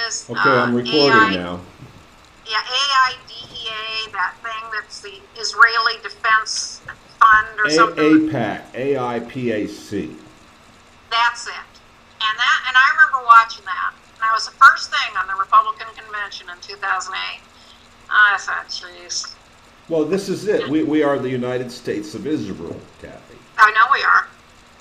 is. Okay, I'm recording now. Yeah, AIDEA, that thing that's the Israeli Defense Fund or something. AIPAC, AIPAC. That's it. And I remember watching that. And that was the first thing on the Republican convention in 2008. I thought, jeez. Well, this is it. We are the United States of Israel, Cathy. I know we are.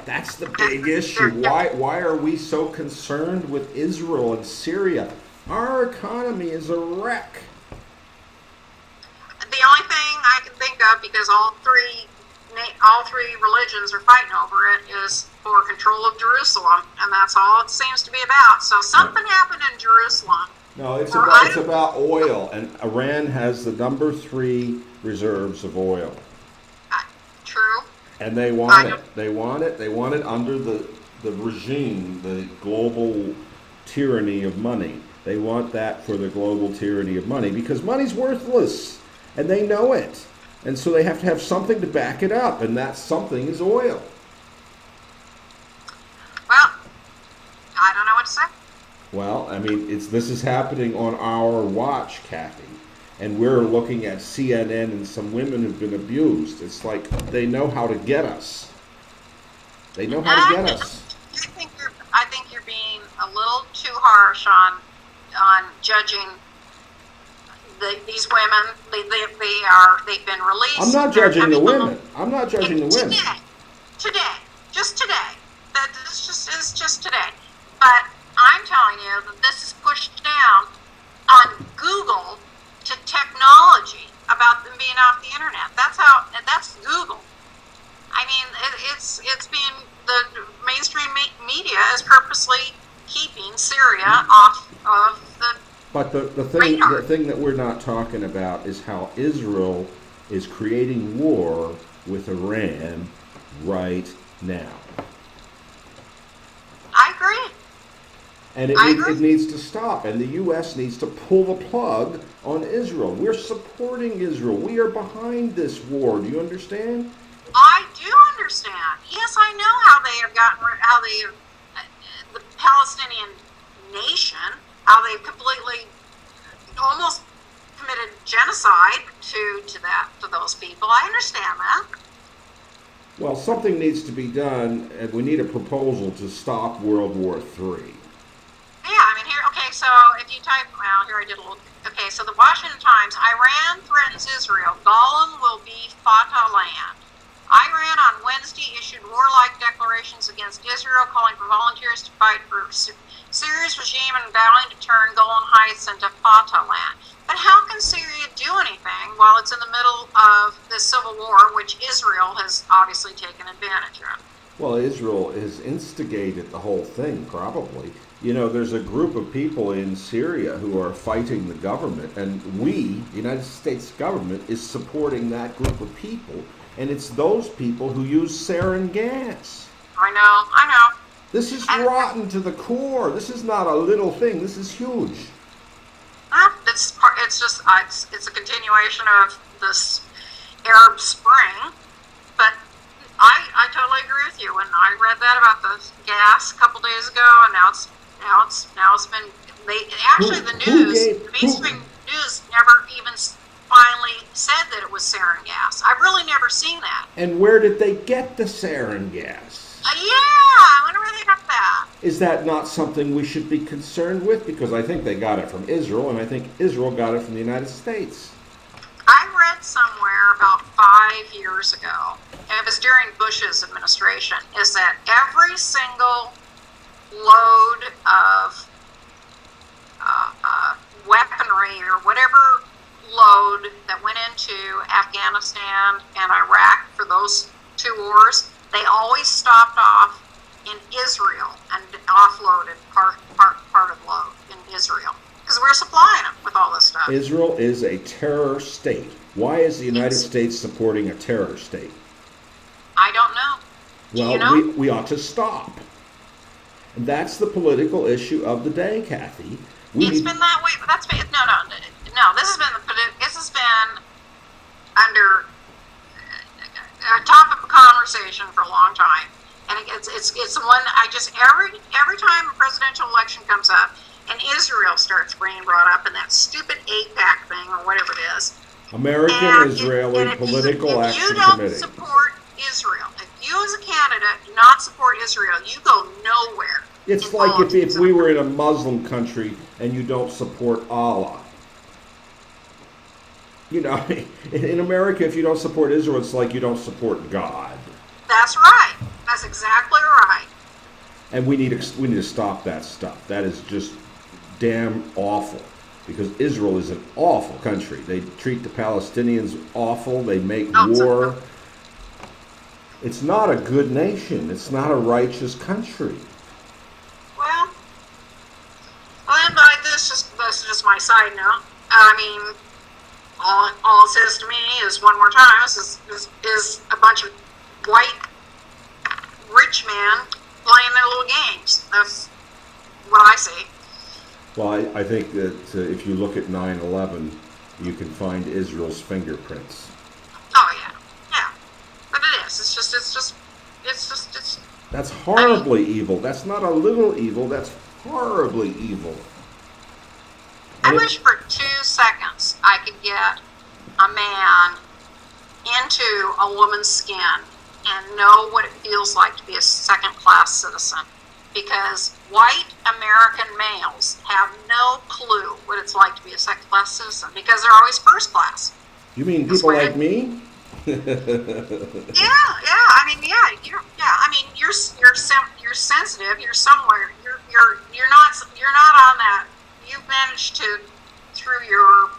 That's the big issue. Why are we so concerned with Israel and Syria? Our economy is a wreck. The only thing I can think of, because all three religions are fighting over it, is for control of Jerusalem, and that's all it seems to be about. So something happened in Jerusalem. No, it's about oil, and Iran has the number 3 reserves of oil. True. And they want it. They want it. They want it under the regime, the global tyranny of money. They want that for the global tyranny of money because money's worthless, and they know it. And so they have to have something to back it up, and that something is oil. Well, I don't know what to say. Well, I mean, this is happening on our watch, Cathy. And we're looking at CNN and some women who've been abused. It's like they know how to get us. They know how to get us. I think you're being a little too harsh on judging these women. They've been released. I'm not judging the women. I'm not judging the women. Today, just today. It's just today. But I'm telling you that this is pushed down on Google to technology about them being off the internet. That's Google. I mean, it's being, the mainstream media is purposely keeping Syria off of the But the thing that we're not talking about is how Israel is creating war with Iran right now. I agree. And it needs to stop, and the U.S. needs to pull the plug on Israel. We're supporting Israel. We are behind this war. Do you understand? I do understand. Yes, I know how they have the Palestinian nation, how they've completely, almost committed genocide to those people. I understand that. Well, something needs to be done, and we need a proposal to stop World War III. Yeah, I mean, so if you type, here I did a little, so the Washington Times, Iran threatens Israel, Golan will be Fatah land. Iran on Wednesday issued warlike declarations against Israel, calling for volunteers to fight for Syria's regime and vowing to turn Golan Heights into Fatah land. But how can Syria do anything while it's in the middle of this civil war, which Israel has obviously taken advantage of? Well, Israel has instigated the whole thing, probably. You know, there's a group of people in Syria who are fighting the government, and we, the United States government, is supporting that group of people, and it's those people who use sarin gas. I know. This is rotten to the core. This is not a little thing. This is huge. It's a continuation of this Arab Spring, but I totally agree with you. When I read that about the gas a couple days ago, and now it's been the mainstream news never even finally said that it was sarin gas. I've really never seen that. And where did they get the sarin gas? I wonder where they got that. Is that not something we should be concerned with? Because I think they got it from Israel, and I think Israel got it from the United States. I read somewhere about 5 years ago, and it was during Bush's administration, is that every single load of weaponry or whatever load that went into Afghanistan and Iraq for those 2 wars, they always stopped off in Israel and offloaded part of the load in Israel. Because we're supplying them with all this stuff. Israel is a terror state. Why is the United States supporting a terror state? I don't know. Well, you know? we ought to stop. And that's the political issue of the day, Cathy. It's been that way, but that's been no. This has been under a topic of conversation for a long time, and it's one I just every time a presidential election comes up, and Israel starts being brought up in that stupid AIPAC thing or whatever it is. American-Israeli Political if you Action don't Committee. support Israel, if you as a candidate do not support Israel, you go nowhere. It's like if we were in a Muslim country and you don't support Allah. You know, in America, if you don't support Israel, it's like you don't support God. That's right. That's exactly right. And we need to stop that stuff. That is just damn awful. Because Israel is an awful country. They treat the Palestinians awful. They make war. It's not a good nation. It's not a righteous country. Well, this is just my side note. I mean, all it says to me is one more time is a bunch of white rich men playing their little games. That's what I see. Well, I think that if you look at 9/11, you can find Israel's fingerprints. Oh yeah, but it is. It's. That's horribly evil. That's not a little evil. That's horribly evil. I wish for 2 seconds I could get a man into a woman's skin and know what it feels like to be a second-class citizen. Because white American males have no clue what it's like to be a second-class citizen because they're always first class. You mean people like me? Yeah. I mean, you're sensitive. You're somewhere. You're not on that. You've managed to, through your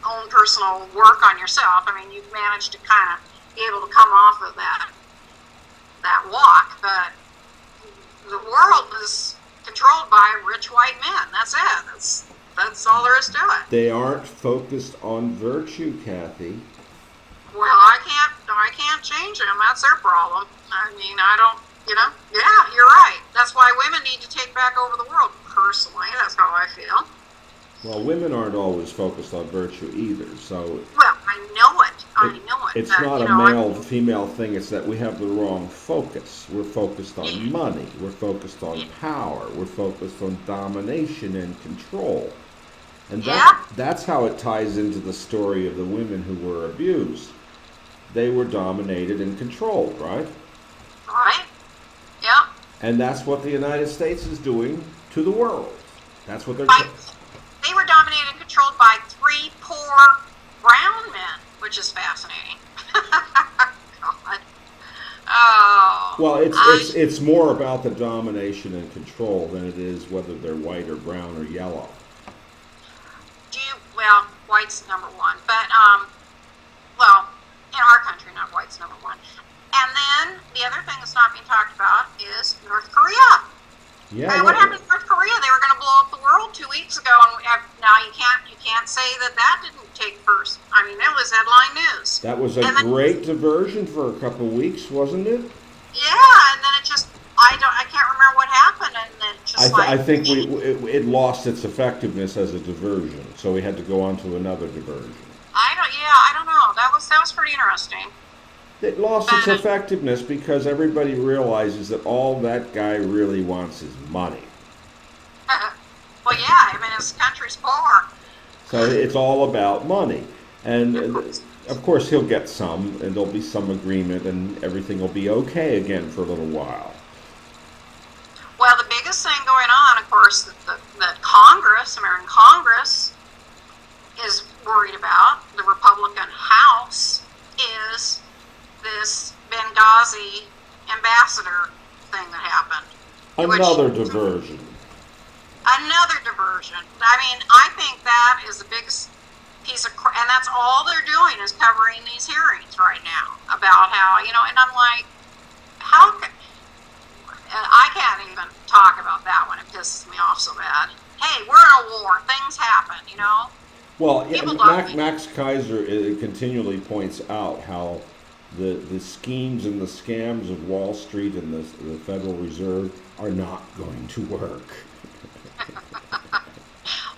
own personal work on yourself. I mean, you've managed to kind of be able to come off of that walk, but the world is controlled by rich white men. That's it. That's all there is to it. They aren't focused on virtue, Cathy. Well, I can't change them. That's their problem. I mean, I don't, yeah, you're right. That's why women need to take back over the world. Personally, that's how I feel. Well, women aren't always focused on virtue either, so... Well, I know it. It's not a male-female thing. It's that we have the wrong focus. We're focused on money. We're focused on power. We're focused on domination and control. And that's how it ties into the story of the women who were abused. They were dominated and controlled, right? Right. Yeah. And that's what the United States is doing to the world. That's what they're... They were dominated and controlled by 3 poor brown men, which is fascinating. God. Oh. Well, it's more about the domination and control than it is whether they're white or brown or yellow. Well, white's number one, but well, in our country, not white's number one. And then the other thing that's not being talked about is North Korea. Yeah. I mean, what happened in North Korea? They were going to blow up the world 2 weeks ago, and now you can't say that didn't take first. I mean, it was headline news. That was a great diversion for a couple of weeks, wasn't it? Yeah, and then it just I can't remember what happened, and then just I think it lost its effectiveness as a diversion, so we had to go on to another diversion. I don't know. That was pretty interesting. It lost its effectiveness because everybody realizes that all that guy really wants is money. Well, yeah, I mean, his country's poor. So it's all about money. And of course he'll get some, and there'll be some agreement, and everything will be okay again for a little while. Well, the biggest thing going on, of course, that Congress, American Congress, is worried about, the Republican House, is this Benghazi ambassador thing that happened. Another diversion. Another diversion. I mean, I think that is the biggest piece of and that's all they're doing is covering these hearings right now about how, and I'm like, I can't even talk about that one. It pisses me off so bad. Hey, we're in a war. Things happen, Well, Max Kaiser continually points out how the schemes and the scams of Wall Street and the Federal Reserve are not going to work.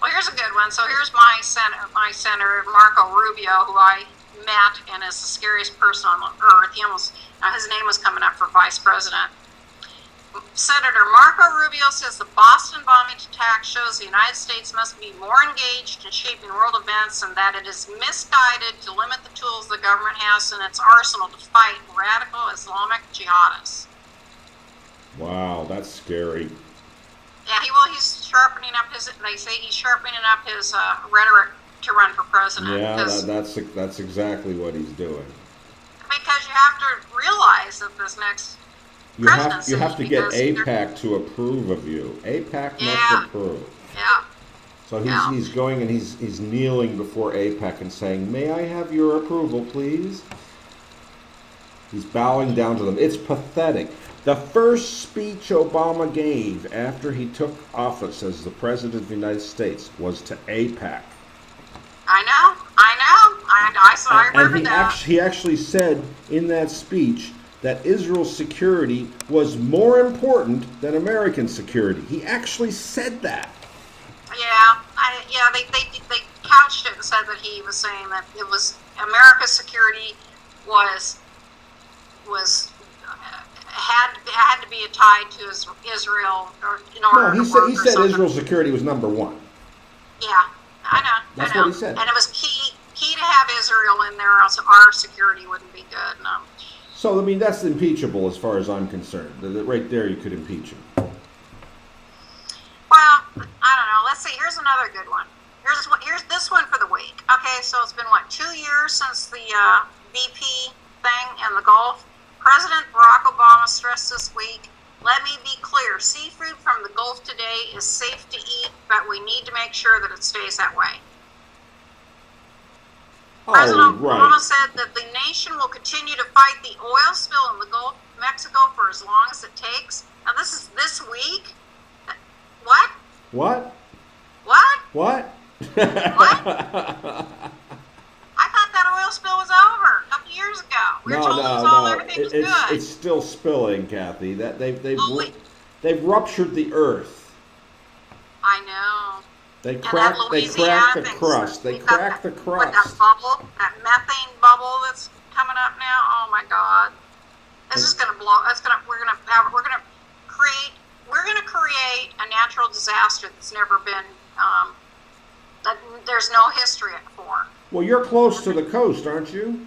Well, here's a good one. So here's my senator, Marco Rubio, who I met and is the scariest person on earth. His name was coming up for vice president. Senator Marco Rubio says the Boston bombing attack shows the United States must be more engaged in shaping world events and that it is misguided to limit the tools the government has in its arsenal to fight radical Islamic jihadists. Wow, that's scary. Yeah, he's sharpening up they say he's sharpening up his rhetoric to run for president. Yeah, that's exactly what he's doing. Because you have to realize that this next You have to get AIPAC to approve of you. AIPAC must approve. Yeah. So he's going and he's kneeling before AIPAC and saying, "May I have your approval, please?" He's bowing down to them. It's pathetic. The first speech Obama gave after he took office as the President of the United States was to AIPAC. I know. I remember that. He actually said in that speech that Israel's security was more important than American security. He actually said that. Yeah, they couched it and said that he was saying that it was America's security had to be tied to Israel or in order to work. He said Israel's security was number one. Yeah, I know. That's what he said. And it was key to have Israel in there, else our security wouldn't be good. No. So, I mean, that's impeachable as far as I'm concerned. Right there, you could impeach him. Well, I don't know. Let's see. Here's another good one. Here's this one for the week. Okay, so it's been, 2 years since the BP thing in the Gulf? President Barack Obama stressed this week, "Let me be clear, seafood from the Gulf today is safe to eat, but we need to make sure that it stays that way." President Obama said that the nation will continue to fight the oil spill in the Gulf of Mexico for as long as it takes. Now, this is this week. What? What? What? What? What? I thought that oil spill was over a couple years ago. We were told everything was good. It's still spilling, Cathy. That they've ruptured the earth. I know. They cracked the crust. They cracked the crust. That methane bubble that's coming up now. Oh my God! This is going to blow. We're going to create a natural disaster that's never been. That there's no history for. Well, you're close to the coast, aren't you?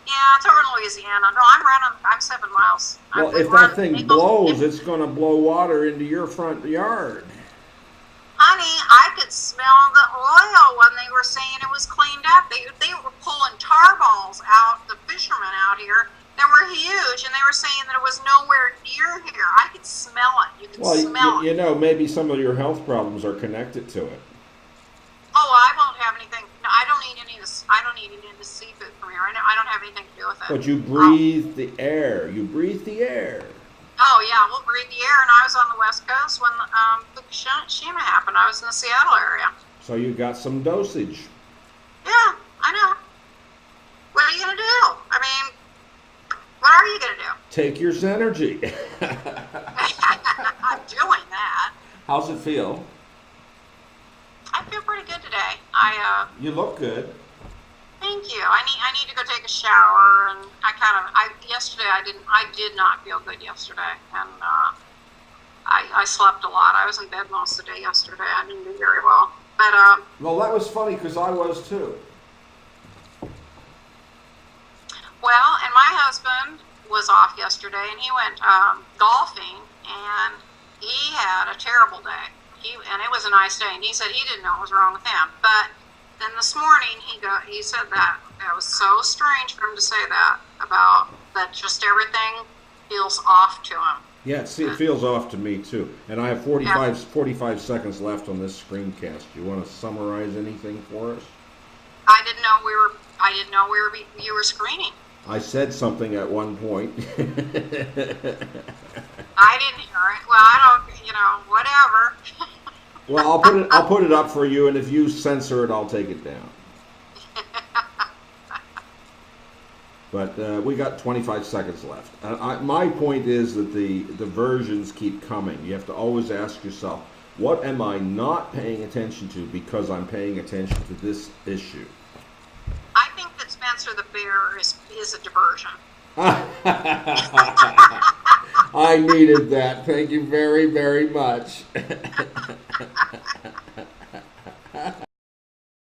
Yeah, it's over in Louisiana. No, I'm 7 miles. Well, if that thing blows, it's going to blow water into your front yard. Honey, I could smell the oil when they were saying it was cleaned up. They were pulling tar balls out, the fishermen out here, that were huge, and they were saying that it was nowhere near here. I could smell it. You could smell it. You know, maybe some of your health problems are connected to it. Oh, I won't have anything. No, I don't need any of this. I don't need any of the seafood from here. I don't have anything to do with it. But you breathe the air. You breathe the air. Oh, yeah, we'll breathe the air. And I was on the West Coast when Fukushima happened. I was in the Seattle area. So you got some dosage. Yeah, I know. What are you going to do? I mean, what are you going to do? Take your Zenergy. I'm doing that. How's it feel? I feel pretty good today. You look good. Thank you. I need to go take a shower, and yesterday I did not feel good yesterday, and I slept a lot. I was in bed most of the day yesterday. I didn't do very well, but well, that was funny because I was too. Well, and my husband was off yesterday, and he went golfing, and he had a terrible day. And it was a nice day, and he said he didn't know what was wrong with him. But then this morning he said that it was so strange for him to say that about that just everything feels off to him. Yeah, see, it feels off to me too. And I have 45 seconds left on this screencast. You want to summarize anything for us? I didn't know you were screening. I said something at one point. I didn't hear it. Well, I don't, whatever. Well, I'll put it up for you, and if you censor it, I'll take it down. But we got 25 seconds left. My point is that the versions keep coming. You have to always ask yourself, what am I not paying attention to because I'm paying attention to this issue? I think that Spencer the Bear is a diversion. I needed that. Thank you very, very much.